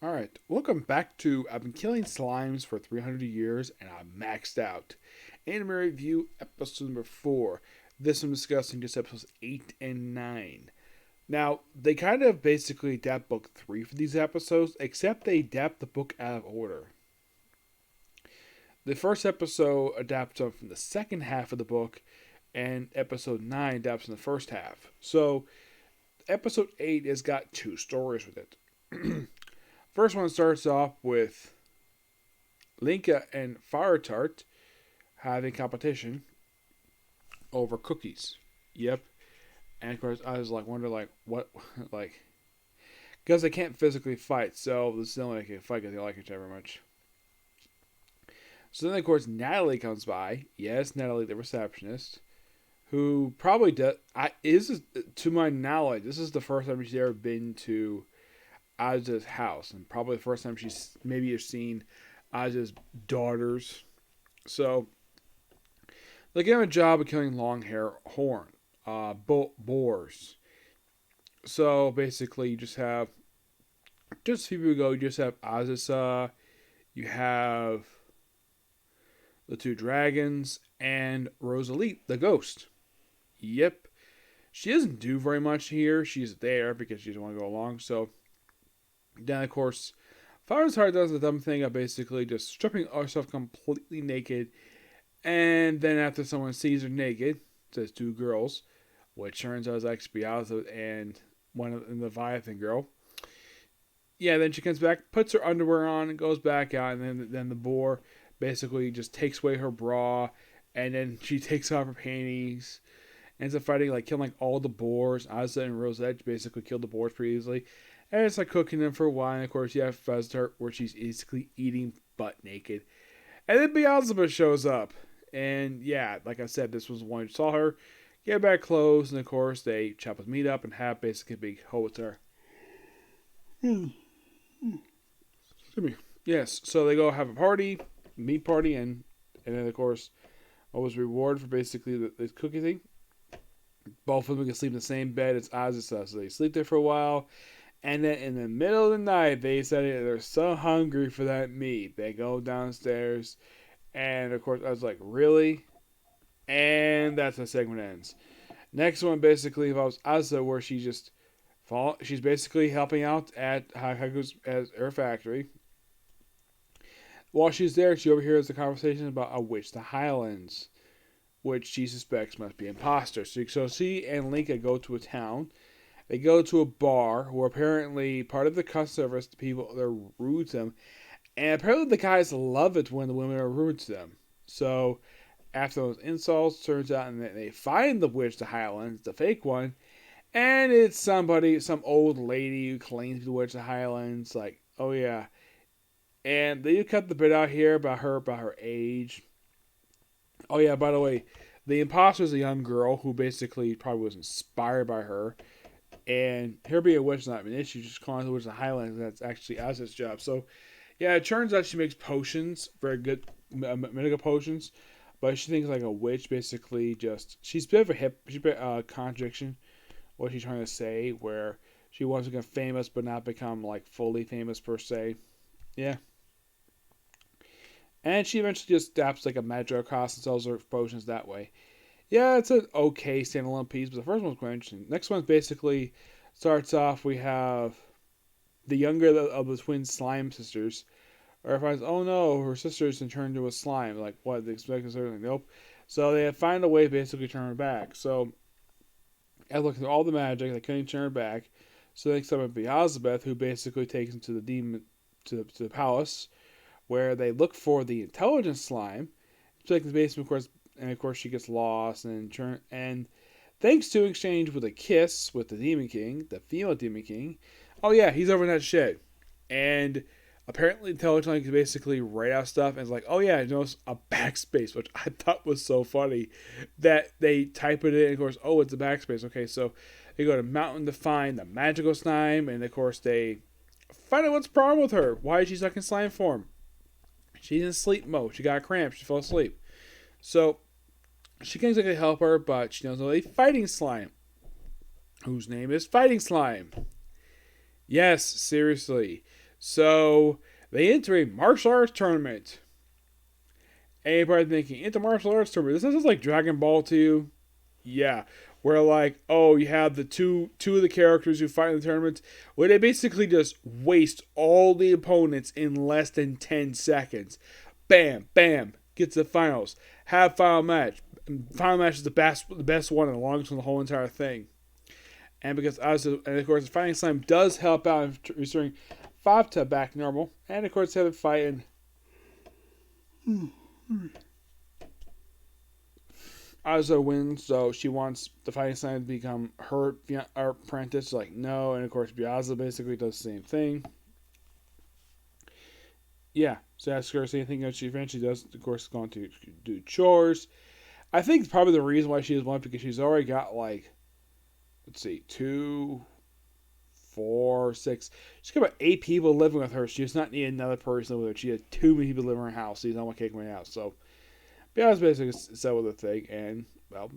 Alright, welcome back to I've been killing slimes for 300 years and I'm maxed out. Anime review episode number 4. This I'm discussing just episodes 8 and 9. Now, they kind of basically adapt book 3 for these episodes, except they adapt the book out of order. The first episode adapts from the second half of the book, and episode 9 adapts from the first half. So, episode 8 has got two stories with it. First one starts off with Linka and Fire Tart having competition over cookies. Yep. And of course, I was like, wonder like what, like, because they can't physically fight, so this is the only way they can fight because they like each other much. So then, of course, Natalie comes by. Yes, Natalie, the receptionist, who probably does. To my knowledge, this is the first time she's ever been to Aza's house, and probably the first time she's maybe have seen Aza's daughters. So they give him a job of killing long hair horn boars. So basically, you just have just a few people ago. You just have Azusa, you have the two dragons, and Rosalie, the ghost. Yep, she doesn't do very much here. She's there because she doesn't want to go along. So then, of course, Firesheart does the dumb thing of basically just stripping herself completely naked, and then after someone sees her naked, says two girls, which turns out is actually Beaza and one of the Leviathan girl. Yeah, then she comes back, puts her underwear on, and goes back out, and then the boar basically just takes away her bra, and then she takes off her panties, ends up fighting, like, killing, like, all the boars. Asa and Rosette basically killed the boars pretty easily. And it's like cooking them for a while. And of course, you have Fuzztart, where she's basically eating butt naked. And then Beelzebub shows up. And yeah, like I said, this was one who saw her, get back clothes, and of course, they chop his meat up and have basically a big hoe with her. Excuse me. Yes, so they go have a party, meat party, and then of course, always reward for basically this cookie thing. Both of them can sleep in the same bed as Azusa, so they sleep there for a while. And then in the middle of the night, they said they're so hungry for that meat. They go downstairs, and of course, I was like, really? And that's how the segment ends. Next one basically involves Asa, where she's basically helping out at Haku's at her factory. While she's there, she overhears the conversation about a witch, the Highlands, which she suspects must be an imposter. So she and Linka go to a town. They go to a bar where apparently part of the customer service, the people, they're rude to them. And apparently the guys love it when the women are rude to them. So after those insults, turns out and they find the witch, the Highlands, the fake one. And it's some old lady who claims to be the witch, the Highlands. Like, oh yeah. And they cut the bit out here about her age. Oh yeah, by the way, the imposter is a young girl who basically probably was inspired by her. And her being a witch is not an issue, just calling the witch the Highlands, that's actually Aza's job. So, yeah, it turns out she makes potions, very good medical potions, but she thinks like a witch, basically she's a bit of a contradiction, what she's trying to say, where she wants to become famous but not become like fully famous per se. Yeah. And she eventually just adapts like a magic cost and sells her potions that way. Yeah, it's an okay standalone piece, but the first one's quite interesting. Next one basically starts off. We have the younger of the twin slime sisters. Or finds, oh no, her sister's been turned into a slime. Like, what? They expect us everything? Nope. So they find a way to basically turn her back. So, after looking through all the magic, they couldn't turn her back. So they summon Beelzebub, who basically takes them to the demon, to the palace, where they look for the intelligent slime. It's like the basement, of course, and of course she gets lost and thanks to exchange with a kiss with the Demon King, the female Demon King. Oh yeah, he's over in that shed, and apparently intelligent can basically write out stuff and it's like, oh yeah, I noticed a backspace, which I thought was so funny that they type it in. And of course, oh, it's a backspace. Okay, so they go to mountain to find the magical slime, and of course they find out what's the problem with her. Why is she stuck in slime form? She's in sleep mode. She got cramps. She fell asleep. So she can't exactly help her, but she knows a fighting slime, whose name is Fighting Slime. Yes, seriously. So they enter a martial arts tournament. And you're probably thinking, into martial arts tournament, this sounds like Dragon Ball to you. Yeah. Where like, oh, you have the two of the characters who fight in the tournament, where they basically just waste all the opponents in less than 10 seconds. Bam, bam, get to the finals. Have final match. Final match is the best one and the longest one, the whole entire thing. And because and of course, the fighting slime does help out in restoring 5 to back normal. And of course, they have a fight and Azo wins, so she wants the fighting slime to become her apprentice. Like, no. And of course, Biazza basically does the same thing. Yeah, so asks her the same thing that she eventually does. Of course, going to do chores. I think probably the reason why she has won because she's already got like, let's see, 2, 4, 6. She's got about 8 people living with her. She does not need another person with her. She has too many people living in her house. She's not want to kick me out. So, Biazza basically settled the thing, and well,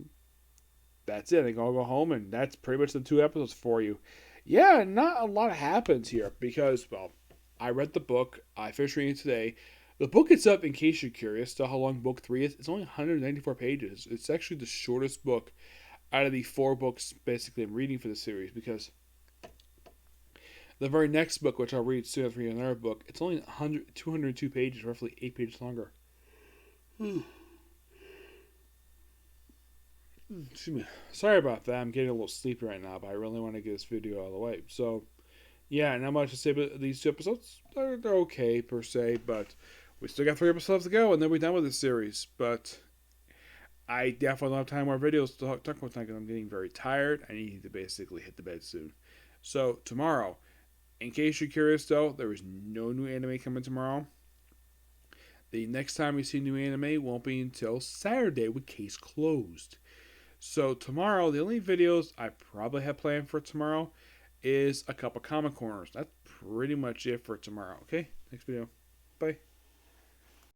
that's it. They all go home, and that's pretty much the 2 episodes for you. Yeah, not a lot happens here because, well, I read the book. I finished reading it today. The book itself, in case you're curious to how long book 3 is, it's only 194 pages. It's actually the shortest book out of the 4 books basically I'm reading for the series because the very next book, which I'll read soon after reading another book, it's only 202 pages, roughly 8 pages longer. Excuse me. Sorry about that. I'm getting a little sleepy right now, but I really want to get this video out of the way. So, yeah, not much to say about these 2 episodes. They're okay, per se, but we still got 3 episodes to go, and then we're done with this series. But I definitely don't have time more videos to talk about tonight because I'm getting very tired. I need to basically hit the bed soon. So, tomorrow, in case you're curious, though, there is no new anime coming tomorrow. The next time we see new anime won't be until Saturday with Case Closed. So tomorrow, the only videos I probably have planned for tomorrow is a couple comic corners. That's pretty much it for tomorrow. Okay, next video. Bye.